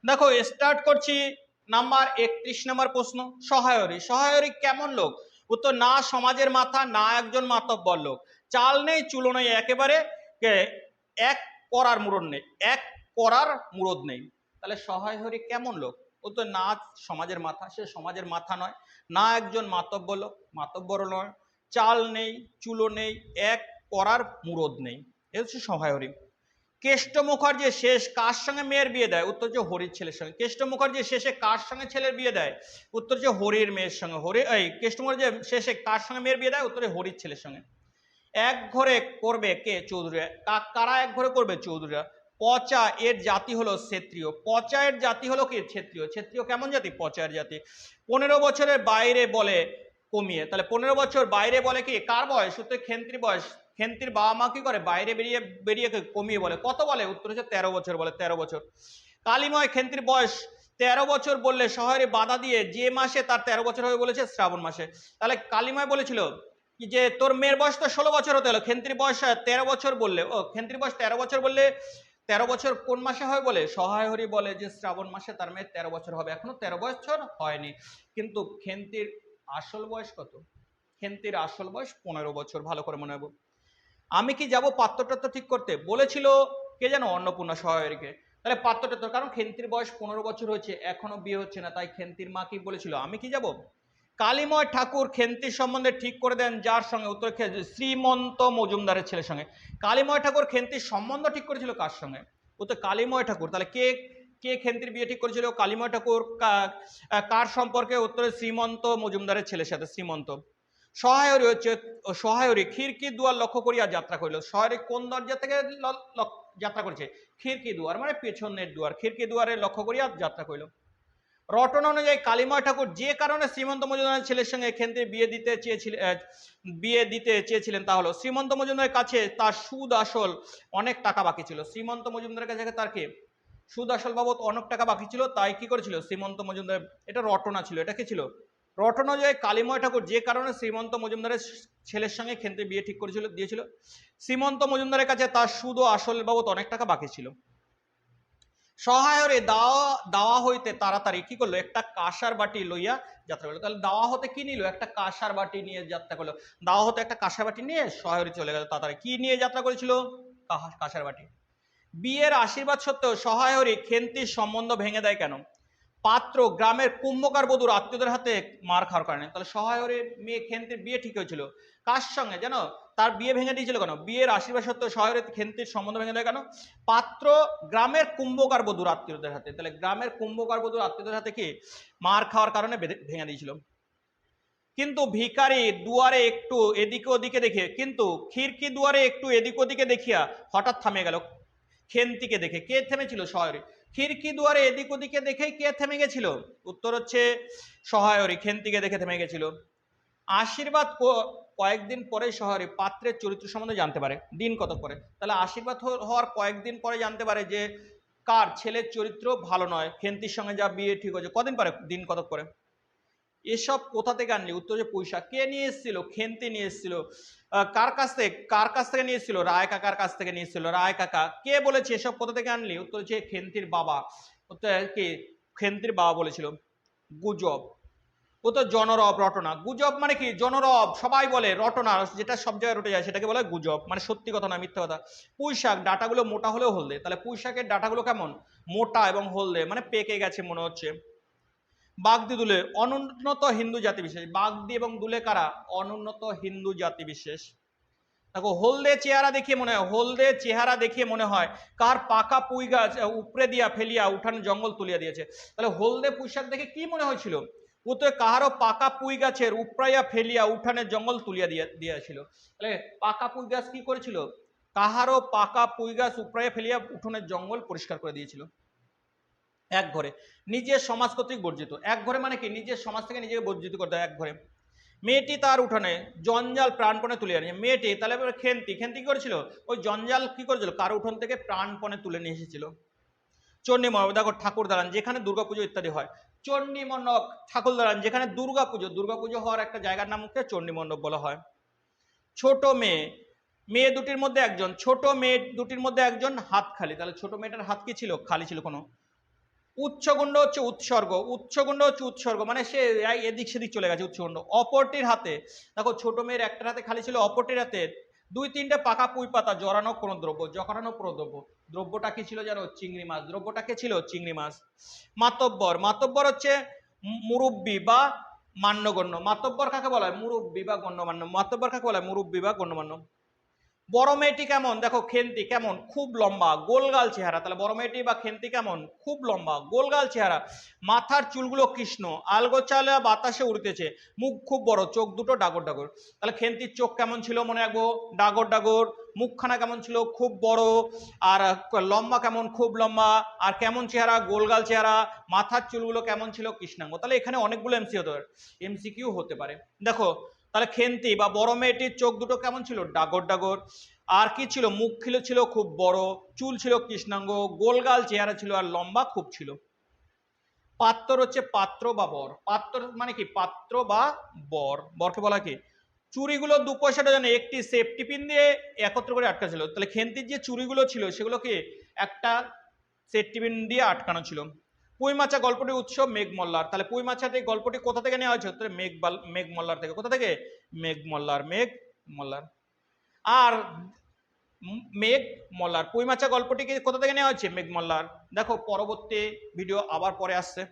দেখো স্টার্ট করছি নাম্বার 31 নম্বর প্রশ্ন। সহায়রী, সহায়রী কেমন লোক? উত্তর, না সমাজের মাথা, না একজন মাতব্বর লোক, চাল নেই চুলো নেই, একেবারে এক করার মুরদ নেই, এক করার মুরদ নেই। তাহলে সহায়রী কেমন লোক? উত্তর, না সমাজের মাথা, সে সমাজের মাথা নয়, না একজন মাতব্বর লোক, মাতব্বর নয়, চাল নেই চুলো নেই, এক করার মুরদ নেই। এ হচ্ছে সহায়রী। কেষ্ট মুখার্জি শেষ কার সঙ্গে মেয়ের বিয়ে দেয়? উত্তর হচ্ছে হরির ছেলের সঙ্গে। কেষ্ট মুখার্জি শেষে কার সঙ্গে ছেলের বিয়ে দেয়? উত্তর হচ্ছে হরির মেয়ের সঙ্গে। কেষ্ট মুখার্জি শেষে কার সঙ্গে মেয়ের বিয়ে দেয়? উত্তরে হরির ছেলের সঙ্গে। এক ঘরে করবে কে? চৌধুরীরা। কারা এক ঘরে করবে? চৌধুরীরা। পচা এর জাতি হলো ক্ষত্রিয়। পচা এর জাতি হলো কি? ক্ষত্রিয়। ক্ষত্রিয় কেমন জাতি? পচা এর জাতি। 15 বছরের বাইরে বলে কমিয়ে, তাহলে 15 বছর বাইরে বলে কি? কার বয়স? উত্তর খেন্তির বয়স। খেন্তির বাবা মা কি করে? বাইরে বেরিয়ে বেরিয়ে কমিয়ে বলে। কত বলে? উত্তর হচ্ছে 13 বছর বলে। 13 বছর। কালিময় খেন্তির বয়স 13 বছর বললে শহরে বাধা দিয়ে যে মাসে তার 13 বছর হবে বলেছে? শ্রাবণ মাসে। তাহলে কালিময় বলেছিল যে তোর মেয়ের বয়স তো 16 বছর হতে হলো, খেন্তির বয়স 13 বছর বললে, ও খেন্তির বয়স 13 বছর বললে 13 বছর কোন মাসে হয় বলে? সহায়হরি বলে যে শ্রাবণ মাসে তার মেয়ের 13 বছর হবে। এখনো 13 বছর হয়নি, কিন্তু খেন্তির আসল বয়স কত? খেন্তির আসল বয়স 15 বছর। ভালো করে মনে হবে। আমি কি যাব পাত্রটাত্র ঠিক করতে? বলেছিল কে যেন? অন্নপূর্ণা সহায়রীকে। তাহলে পাত্রটাত্র, কারণ খেন্তির বয়স 15 বছর হয়েছে, এখনো বিয়ে হচ্ছে না, তাই খেন্তির মা কি বলেছিল? আমি কি যাব। কালিময় ঠাকুর খেন্তির সম্বন্ধে ঠিক করে দেন যার সঙ্গে? উত্তর, শ্রীমন্ত মজুমদারের ছেলের সঙ্গে। কালিময় ঠাকুর খেন্তির সম্বন্ধ ঠিক করেছিল কার সঙ্গে? উত্তর, কালিময় ঠাকুর। তাহলে কে কে খেন্তির বিয়ে ঠিক করেছিল? কালিময় ঠাকুর। কার সম্পর্কে? উত্তরে শ্রীমন্ত মজুমদারের ছেলের সাথে, শ্রীমন্ত। সহায়রী হচ্ছে, সহায়রী খিড়কি দুয়ার লক্ষ্য করিয়া যাত্রা করিল। সহায়রী কোন দরজা থেকে যাত্রা করেছে? খিড়কি দুয়ার, মানে পেছনের দুয়ার। খিড়কি দুয়ারে লক্ষ্য করিয়া যাত্রা করিল। রটনা অনুযায়ী কালিময় ঠাকুর যে কারণে শ্রীমন্ত মজুমদারের ছেলের সঙ্গে খেন্তির বিয়ে দিতে চেয়েছিলেন তা হলো, শ্রীমন্ত মজুমদারের কাছে তার সুদ আসল অনেক টাকা বাকি ছিল। শ্রীমন্ত মজুমদারের কাছে তার কি? সুদ আসল বাবদ অনেক টাকা বাকি ছিল, তাই কি করেছিল শ্রীমন্ত মজুমদার? এটা রটনা ছিল। এটা কি ছিল? রটনা অনুযায়ী কালিময় ঠাকুর যে কারণে শ্রীমন্ত মজুমদারের ছেলের সঙ্গে খেন্তির বিয়ে ঠিক করেছিল, দিয়েছিল, শ্রীমন্ত মজুমদারের কাছে তার সুদ ও আসল বাবদ অনেক টাকা বাকি ছিল। সহায়রে দাওয়া হইতে তাড়াতাড়ি কি করলো? একটা কাঁসার বাটি লইয়া যাত্রা করলো। তাহলে দাওয়া হতে কি নিল? একটা কাঁসার বাটি নিয়ে যাত্রা করলো। দাওয়া হতে একটা কাঁসার বাটি নিয়ে সহায়রে চলে গেল তাড়াতাড়ি। কি নিয়ে যাত্রা করেছিল? কাঁসার বাটি। বিয়ের আশীর্বাদ সত্ত্বেও সহায়রী খেন্তির সম্বন্ধ ভেঙে দেয় কেন? পাত্র গ্রামের কুম্ভকার বধূর আত্মীয়দের হাতে মার খাওয়ার কারণে। তাহলে সহায়রের মেয়ে খেন্তির বিয়ে ঠিক হয়েছিল কার সঙ্গে জানো? তার বিয়ে ভেঙে দিয়েছিল কেন? বিয়ের আশীর্বাদ সত্ত্বেও সহায়রের খেন্তির সম্বন্ধ ভেঙে দেয় কেন? পাত্র গ্রামের কুম্ভকার বধূর আত্মীয়দের হাতে। তাহলে গ্রামের কুম্ভকার বধূর আত্মীয়দের হাতে কি মার খাওয়ার কারণে ভেঙে দিয়েছিল। কিন্তু ভিখারি দুয়ারে একটু এদিকে ওদিকে দেখে, কিন্তু খিড়কি দুয়ারে একটু এদিক ওদিকে দেখিয়া হঠাৎ থামে গেল। খেন্তিকে দেখে। কে থেমেছিল? সহায়রী। খিড়কি দুয়ারে এদিক ওদিকে দেখেই কে থেমে গেছিল? উত্তর হচ্ছে সহায়রী। খেন্তিকে দেখে থেমে গেছিল। আশীর্বাদ কয়েকদিন পরে সহায়রী পাত্রের চরিত্র সম্বন্ধে জানতে পারে। দিন কত পরে? তাহলে আশীর্বাদ হওয়ার কয়েকদিন পরে জানতে পারে যে কার ছেলের চরিত্র ভালো নয়, খেন্তির সঙ্গে যা বিয়ে ঠিক হয়েছে। কদিন পরে? দিন কত পরে। এসব কোথা থেকে আনলি? উত্তর যে পয়সা। কে নিয়ে এসেছিল? খেন্তি নিয়ে এসেছিল। কার কাছ থেকে নিয়ে এসেছিল? রায় কাকার কাছ থেকে নিয়ে এসেছিল। রায় কাকা। কে বলেছে এসব কোথা থেকে আনলি? উত্তর হচ্ছে খেন্তির বাবা। উত্তর কি? খেন্তির বাবা বলেছিল। গুজব। উত্তর জনরব। রটনা। গুজব মানে কি? জনরব সবাই বলে, রটনা যেটা সব জায়গায় রটে যায় সেটাকে বলে গুজব, মানে সত্যি কথা না, মিথ্যা কথা। পুঁইশাক ডাটাগুলো মোটা হলেও হলদে। তাহলে পুঁইশাকের ডাটাগুলো কেমন? মোটা এবং হলদে, মানে পেকে গেছে মনে হচ্ছে। বাগদি দুলে অনুন্নত হিন্দু জাতি বিশেষ। বাগদি এবং দুলে কারা? অনুন্নত হিন্দু জাতি বিশেষ। দেখো হলদে চেহারা দেখিয়ে মনে হয়, হলদে চেহারা দেখিয়ে মনে হয় কার পাকা পুঁই গাছ উপরে দিয়া ফেলিয়া উঠান জঙ্গল তুলিয়া দিয়েছে। তাহলে হলদে পুঁইশাক দেখে কি মনে হয়েছিল? উত্তরে কাহারও পাকা পুঁই গাছের উপরাইয়া ফেলিয়া উঠানের জঙ্গল তুলিয়া দিয়েছিল। তাহলে পাকা পুঁই গাছ কি করেছিল? কাহারও পাকা পুঁই গাছ উপরাইয়া ফেলিয়া উঠোনের জঙ্গল পরিষ্কার করে দিয়েছিল। এক ঘরে নিজের সমাজ কর্তৃক বর্জিত। এক ঘরে মানে কি? নিজের সমাজ থেকে নিজেকে বর্জিত করতে হয় এক ঘরে। মেয়েটি তার উঠানে জঞ্জাল প্রাণপণে তুলে আনে। মেয়েটি, তাহলে খেন্তি কি করেছিল? ওই জঞ্জাল কি করেছিল? কার উঠোন থেকে প্রাণপণে তুলে নিয়ে এসেছিল। চণ্ডী মণ্ডপ, দেখো ঠাকুর দালান যেখানে দুর্গাপুজো ইত্যাদি হয়। চণ্ডী মণ্ডপ ঠাকুর দালান যেখানে দুর্গাপুজো হওয়ার একটা জায়গার নামকে চণ্ডী মণ্ডপ বলা হয়। ছোট মেয়ে, মেয়ে দুটির মধ্যে একজন, ছোট মেয়ে দুটির মধ্যে একজন হাত খালি। তাহলে ছোট মেয়েটার হাত কি ছিল? খালি ছিল কোনো। উচ্চগুণ্ড হচ্ছে উৎসর্গ, উচ্চগুণ্ড হচ্ছে উৎসর্গ, মানে সে এদিক সেদিক চলে গেছে উচ্চগুণ্ড। অপরটির হাতে, দেখো ছোট মেয়ের একটা হাতে খালি ছিল, অপরটির হাতে দুই তিনটে পাকা পুঁই পাতা জড়ানো কোনো দ্রব্য, জড়ানো কোনো দ্রব্য। দ্রব্যটা কি ছিল জানো? চিংড়ি মাছ। দ্রব্যটা কে ছিল? চিংড়ি মাছ। মাতব্বর, মাতব্বর হচ্ছে মুরব্বি বা মান্যগণ্য। মাতব্বর কাকে বলা হয়? মুরব্বি বা গণ্যমান্য। মাতব্বর কাকে বলা হয়? মুরব্বি বা গণ্যমান্য। বড় মেয়েটি কেমন? দেখো খেন্তি কেমন? খুব লম্বা, গোলগাল চেহারা। তাহলে বড় মেয়েটি বা খেন্তি কেমন? খুব লম্বা, গোলগাল চেহারা। মাথার চুলগুলো কৃষ্ণ, আলগোচালা বাতাসে উড়তেছে। মুখ খুব বড়, চোখ দুটো ডাগর ডাগর। তাহলে খেন্তির চোখ কেমন ছিল মনে রাখবো? ডাগর ডাগর। মুখখানা কেমন ছিল? খুব বড়। আর লম্বা কেমন? খুব লম্বা। আর কেমন চেহারা? গোলগাল চেহারা। মাথার চুলগুলো কেমন ছিল? কৃষ্ণাঙ্গ। তাহলে এখানে অনেকগুলো এমসিকিউ হতে পারে। দেখো তাহলে খেন্তি বা বড় মেয়েটির চোখ দুটো কেমন ছিল? ডাগর ডাগর। আর কি ছিল? মুখ ছিল খুব বড়, চুল ছিল কৃষ্ণাঙ্গ, গোলগাল চেহারা ছিল, আর লম্বা খুব ছিল। পাত্র হচ্ছে পাত্র বা বর। পাত্র মানে কি? পাত্র বা বর। বরকে বলা কি? চুরিগুলো 2 পয়সাটা জানে একটি সেফটি পিন দিয়ে একত্র করে আটকা ছিল। তাহলে খেন্তির যে চুরিগুলো ছিল সেগুলোকে একটা সেফটি পিন দিয়ে আটকানো ছিল। পুঁইমাচা গল্পটির উৎস মেঘমল্লার। তাহলে পুঁইমাচার এই গল্পটি কোথা থেকে নেওয়া হয়েছে? তাহলে মেঘমল্লার থেকে। কোথা থেকে? মেঘমল্লার। আর মেঘমল্লার পুঁইমাচা গল্পটিকে কোথা থেকে নেওয়া হয়েছে? মেঘমল্লার। দেখো পরবর্তী ভিডিও আবার পরে আসছে।